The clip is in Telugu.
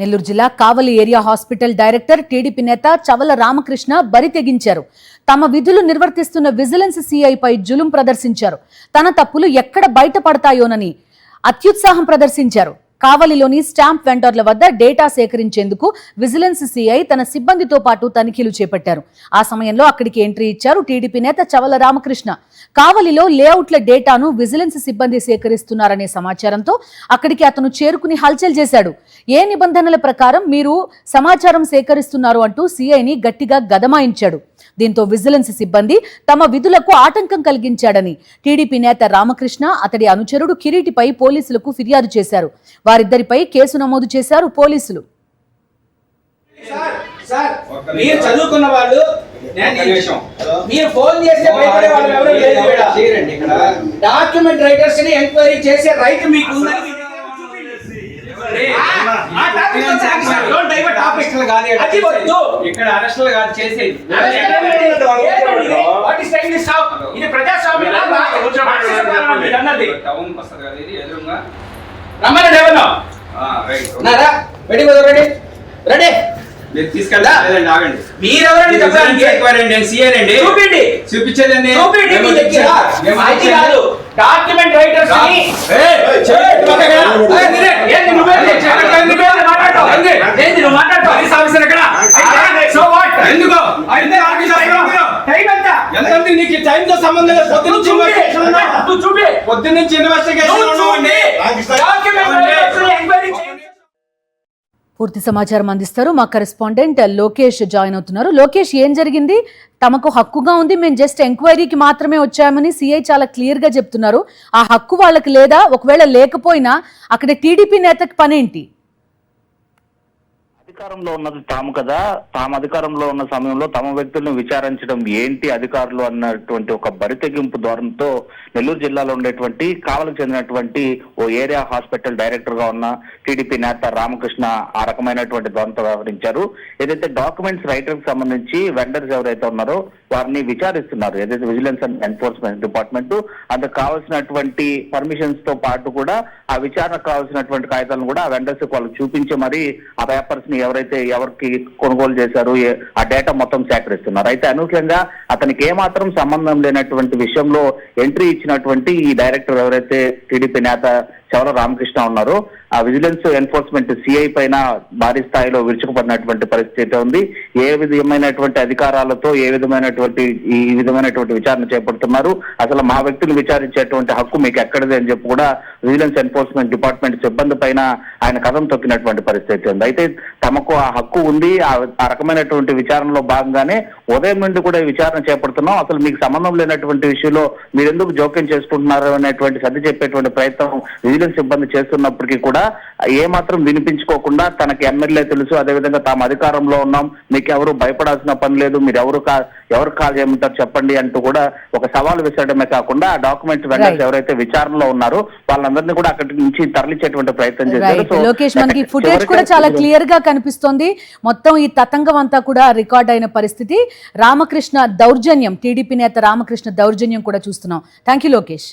నెల్లూరు జిల్లా కావలి ఏరియా హాస్పిటల్ డైరెక్టర్ టీడీపీ నేత చవల రామకృష్ణ బరి తెగించారు. తమ విధులు నిర్వర్తిస్తున్న విజిలెన్స్ సిఐపై జులుం ప్రదర్శించారు. తన తప్పులు ఎక్కడ బయటపడతాయోనని అత్యుత్సాహం ప్రదర్శించారు. కావలిలోని స్టాంప్ వెండర్ల వద్ద డేటా సేకరించేందుకు విజిలెన్స్ సిఐ తన సిబ్బందితో పాటు తనిఖీలు చేపట్టారు. ఆ సమయంలో అక్కడికి ఎంట్రీ ఇచ్చారు టీడీపీ నేత చవల రామకృష్ణ. కావలిలో లేఅవుట్ల డేటాను విజిలెన్స్ సిబ్బంది సేకరిస్తున్నారనే సమాచారంతో అక్కడికి అతను చేరుకుని హల్చల్ చేశాడు. ఏ నిబంధనల ప్రకారం మీరు సమాచారం సేకరిస్తున్నారు అంటూ సిఐని గట్టిగా గదమాయించాడు. దీంతో విజిలెన్స్ సిబ్బంది తమ విధులకు ఆటంకం కలిగించాడని టీడీపీ నేత రామకృష్ణ, అతడి అనుచరుడు కిరీటిపై పోలీసులకు ఫిర్యాదు చేశారు. వారిద్దరిపై కేసు నమోదు చేశారు పోలీసులు. మీరు చదువుకున్న వాళ్ళు మీరు ఫోన్ చేస్తే భయపడే వాళ్ళు ఎవరు లేరు. డాక్యుమెంట్ రైటర్స్ ని ఎంక్వైరీ చేసే రైట్ మీకు ఉందని ఇక్కడ అరెస్టులు కాదు చేసేది. ఇది ప్రజాస్వామ్యం అన్నది రమ్మని ఎవరు రెడీ రెడీ తీసుకెళ్ళా ఆగండి. మీరెవరండి చెప్పండి. నేను సీఏనండి. చూపిండి. చూపించేదండి డాక్యుమెంట్ రైటర్స్ నీకు టైంతో సంబంధం లేదు. పొద్దు నుంచి పూర్తి సమాచారం అందిస్తారు మా కరెస్పాండెంట్ లోకేష్ జాయిన్ అవుతున్నారు. లోకేష్, ఏం జరిగింది? తమకు హక్కుగా ఉంది, మేము జస్ట్ ఎంక్వైరీకి మాత్రమే వచ్చామని సిఐ చాలా క్లియర్ గా చెప్తున్నారు. ఆ హక్కు వాళ్ళకి లేదా? ఒకవేళ లేకపోయినా అక్కడ టీడీపీ నేతకి పనేంటి? అధికారంలో ఉన్నది తాము కదా, తాము అధికారంలో ఉన్న సమయంలో తమ వ్యక్తులను విచారించడం ఏంటి అధికారులు అన్నటువంటి ఒక బరితెగింపు ధోరణితో నెల్లూరు జిల్లాలో ఉండేటువంటి కావలికి చెందినటువంటి ఓ ఏరియా హాస్పిటల్ డైరెక్టర్ గా ఉన్న టీడీపీ నేత రామకృష్ణ ఆ రకమైనటువంటి ధోరణితో వ్యవహరించారు. ఏదైతే డాక్యుమెంట్స్ రైటర్ కి సంబంధించి వెండర్స్ ఎవరైతే ఉన్నారో వారిని విచారిస్తున్నారు. ఏదైతే విజిలెన్స్ అండ్ ఎన్ఫోర్స్మెంట్ డిపార్ట్మెంట్ అందుకు కావాల్సినటువంటి పర్మిషన్స్ తో పాటు కూడా ఆ విచారణకు కావాల్సినటువంటి కాగితాలను కూడా ఆ వెండర్స్ వాళ్ళకి చూపించి మరి ఆ పేపర్స్ ని ఎవరైతే ఎవరికి కొనుగోలు చేశారు ఆ డేటా మొత్తం సేకరిస్తున్నారు. అయితే అనూహ్యంగా అతనికి ఏమాత్రం సంబంధం లేనటువంటి విషయంలో ఎంట్రీ ఇచ్చినటువంటి ఈ డైరెక్టర్ ఎవరైతే టీడీపీ నేత చవల రామకృష్ణ ఉన్నారో ఆ విజిలెన్స్ ఎన్ఫోర్స్మెంట్ సిఐ పైన భారీ స్థాయిలో విరుచుకుపడినటువంటి పరిస్థితి ఉంది. ఏ విధమైనటువంటి అధికారాలతో ఈ విధమైనటువంటి విచారణ చేపడుతున్నారు, అసలు మా వ్యక్తులు విచారించేటువంటి హక్కు మీకు ఎక్కడిది అని చెప్పి కూడా విజిలెన్స్ ఎన్ఫోర్స్మెంట్ డిపార్ట్మెంట్ సిబ్బంది పైన ఆయన కథం తొక్కినటువంటి పరిస్థితి ఉంది. అయితే తమకు ఆ హక్కు ఉంది, ఆ రకమైనటువంటి విచారణలో భాగంగానే ఉదయం నుండి కూడా విచారణ చేపడుతున్నాం, అసలు మీకు సంబంధం లేనటువంటి విషయంలో మీరెందుకు జోక్యం చేసుకుంటున్నారు అనేటువంటి సర్ది చెప్పేటువంటి ప్రయత్నం విజిలెన్స్ సిబ్బంది చేస్తున్నప్పటికీ కూడా ఏమాత్రం వినిపించుకోకుండా తనకి ఎమ్మెల్యే తెలుసు, అదేవిధంగా తాము అధికారంలో ఉన్నాం, మీకు ఎవరు భయపడాల్సిన పని లేదు, మీరు ఎవరు కాల్ చేయమంటారు చెప్పండి అంటూ కూడా ఒక సవాల్ విసరడమే కాకుండా ఆ డాక్యుమెంట్ వెండర్స్ ఎవరైతే విచారణలో ఉన్నారో వాళ్ళందరినీ కూడా అక్కడి నుంచి తరలించేటువంటి ప్రయత్నం చేశారు. లోకేష్, మనకి ఫుటేజ్ కూడా చాలా క్లియర్ గా కనిపిస్తోంది. మొత్తం ఈ తతంగం అంతా కూడా రికార్డ్ అయిన పరిస్థితి. రామకృష్ణ దౌర్జన్యం, టీడీపీ నేత రామకృష్ణ దౌర్జన్యం కూడా చూస్తున్నాం. Thank you Lokesh.